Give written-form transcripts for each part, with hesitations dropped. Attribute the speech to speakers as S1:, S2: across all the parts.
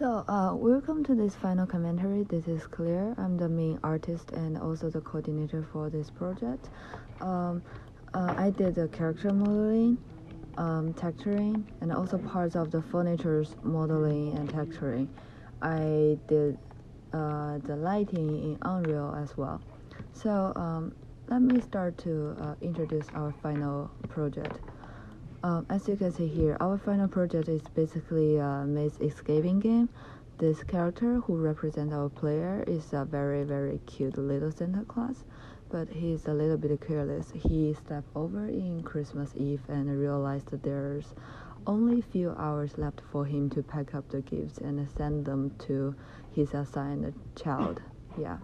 S1: Welcome to this final commentary. This is Claire. I'm the main artist and also the coordinator for this project. I did the character modeling, texturing, and also parts of the furniture's modeling and texturing. I did the lighting in Unreal as well. Let me start to introduce our final project. As you can see here, our final project is basically a maze escaping game. This character who represents our player is a very, very cute little Santa Claus, but he's a little bit careless. He stepped over in Christmas Eve and realized that there's only a few hours left for him to pack up the gifts and send them to his assigned child. Yeah.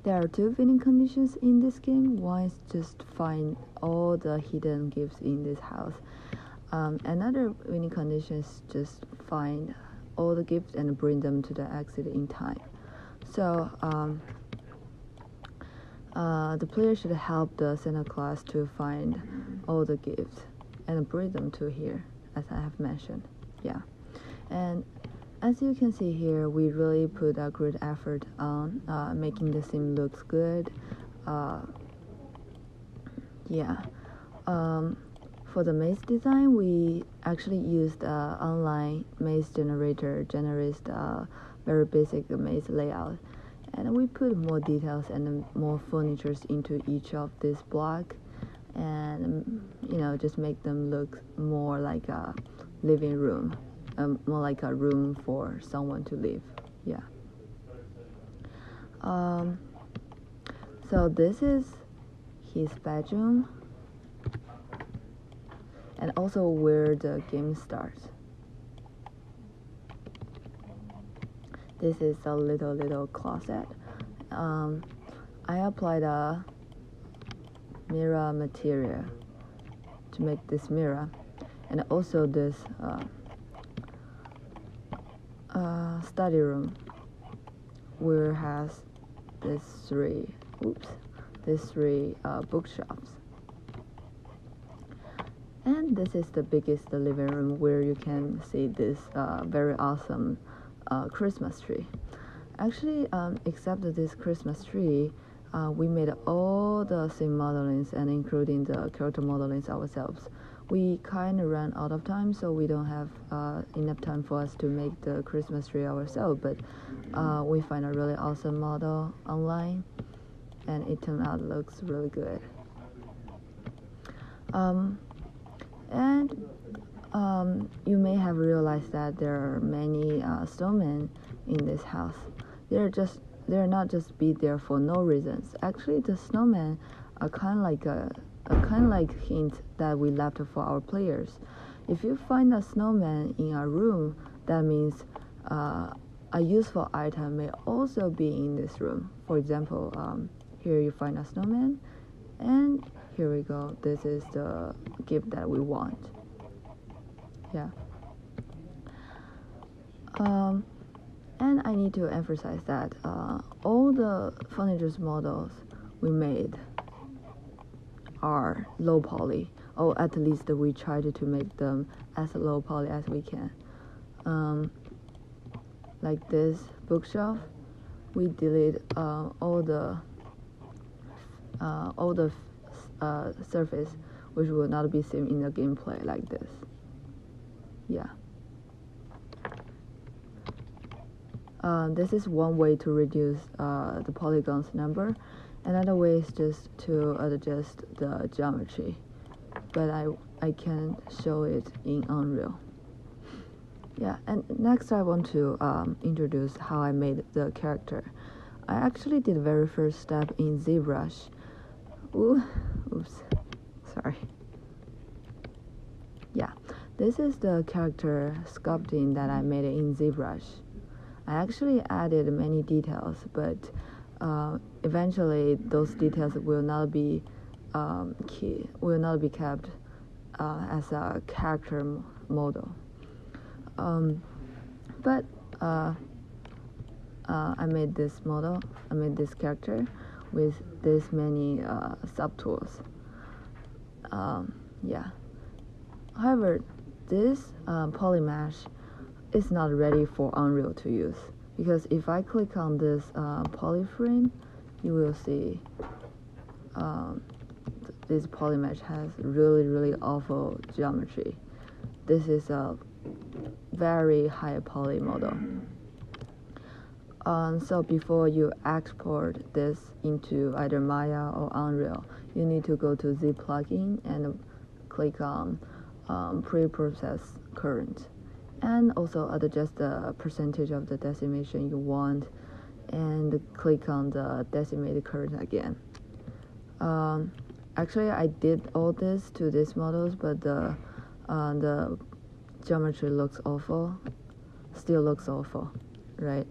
S1: There are two winning conditions in this game. One is just find all the hidden gifts in this house. Another winning condition is just find all the gifts and bring them to the exit in time. The player should help the Santa Claus to find all the gifts and bring them to here, as I have mentioned. Yeah. And as you can see here, we really put a great effort on making the scene looks good. For the maze design, we actually used online maze generator, generates a very basic maze layout, and we put more details and more furniture into each of this block, and just make them look more like a living room. More like a room for someone to live. Yeah. So this is his bedroom, and also where the game starts. This is a little closet. I applied a mirror material to make this mirror, and also this study room where has these three bookshelves, and this is the biggest living room where you can see this very awesome Christmas tree. Actually, except this Christmas tree, we made all the scene modelings and including the character modelings ourselves. We kind of ran out of time, so we don't have enough time for us to make the Christmas tree ourselves, but we find a really awesome model online, and it turned out looks really good. You may have realized that there are many snowmen in this house. They're not just be there for no reasons. Actually, the snowmen are kind of like hint that we left for our players. If you find a snowman in a room, that means a useful item may also be in this room. For example, here you find a snowman, and here we go. This is the gift that we want. Yeah. And I need to emphasize that all the furniture models we made are low poly, or at least we tried to make them as low poly as we can. Like this bookshelf, we delete all the surface which will not be seen in the gameplay like this. Yeah. This is one way to reduce the polygons number. Another way is just to adjust the geometry, but I can show it in Unreal. Yeah, and next I want to introduce how I made the character. I actually did the very first step in ZBrush. Oops, sorry. Yeah, this is the character sculpting that I made in ZBrush. I actually added many details, but eventually those details will not be kept as a character model. But I made this model. I made this character with this many subtools. Yeah. However, this polymesh it's not ready for Unreal to use. Because if I click on this polyframe, you will see this polymesh has really awful geometry. This is a very high poly model. So before you export this into either Maya or Unreal, you need to go to Z plugin and click on pre-process current, and also adjust the percentage of the decimation you want, and click on the decimated current again. Actually, I did all this to these models, but the geometry looks awful, still looks awful, right?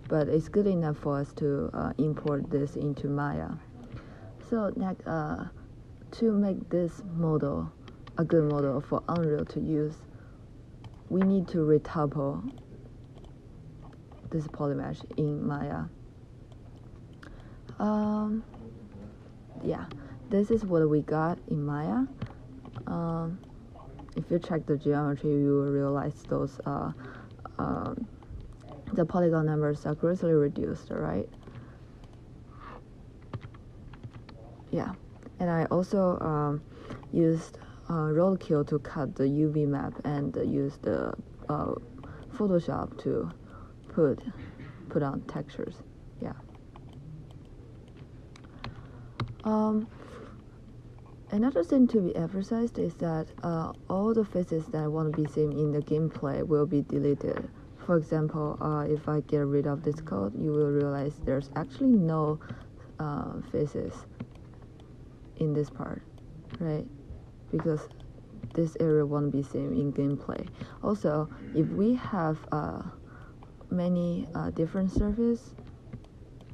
S1: But it's good enough for us to import this into Maya. So to make this model a good model for Unreal to use, we need to retuple this polymesh in Maya. Yeah, this is what we got in Maya. If you check the geometry, you will realize those the polygon numbers are greatly reduced, right? Yeah, and I also used roadkill to cut the UV map and use the Photoshop to put on textures. Yeah. Another thing to be emphasized is that all the faces that want to be seen in the gameplay will be deleted. For example, if I get rid of this code, you will realize there's actually no faces in this part, right? Because this area won't be seen in gameplay. Also, if we have many different surfaces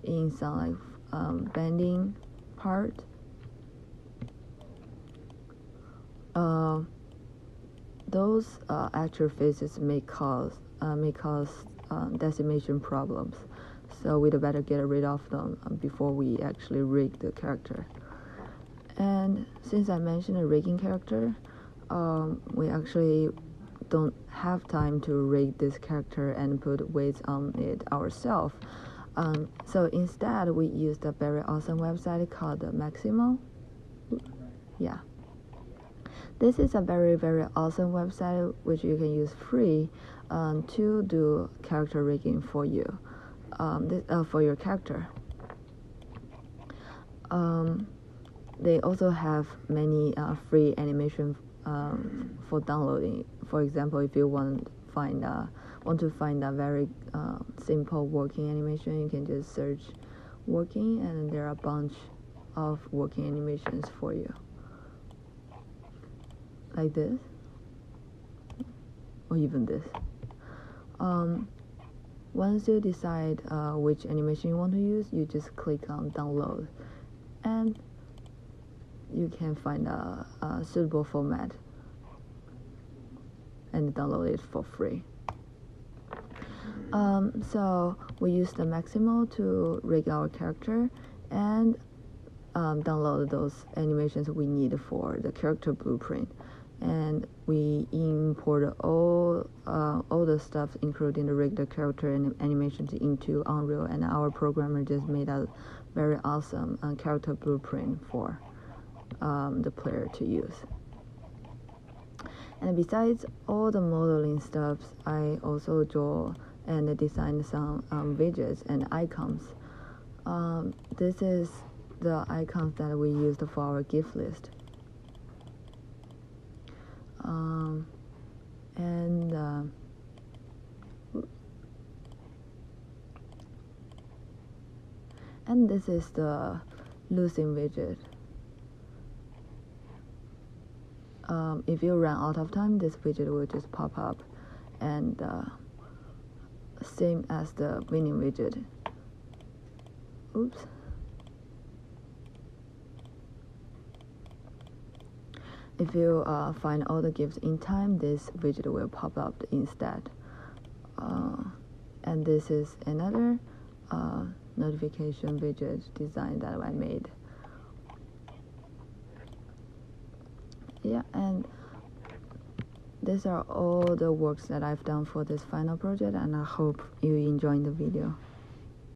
S1: in some like bending part, those actual faces may cause decimation problems. So we'd better get rid of them before we actually rig the character. And since I mentioned a rigging character, we actually don't have time to rig this character and put weights on it ourselves. So instead, we used a very awesome website called Maximo. Yeah. This is a very awesome website which you can use free to do character rigging for you, for your character. They also have many free animation for downloading. For example, if you want to find a very simple working animation, you can just search working, and there are a bunch of working animations for you, like this, or even this. Once you decide which animation you want to use, you just click on download, and you can find a suitable format and download it for free. So we use the Maximo to rig our character and download those animations we need for the character blueprint. And we import all the stuff, including the rigged character and animations, into Unreal, and our programmer just made a very awesome character blueprint for the player to use. And besides all the modeling stuff, I also draw and design some widgets and icons. This is the icons that we used for our gift list. And this is the losing widget. If you run out of time, this widget will just pop up, and same as the winning widget. Oops. If you find all the gifts in time, this widget will pop up instead. And this is another notification widget design that I made. Yeah, and these are all the works that I've done for this final project, and I hope you enjoy the video.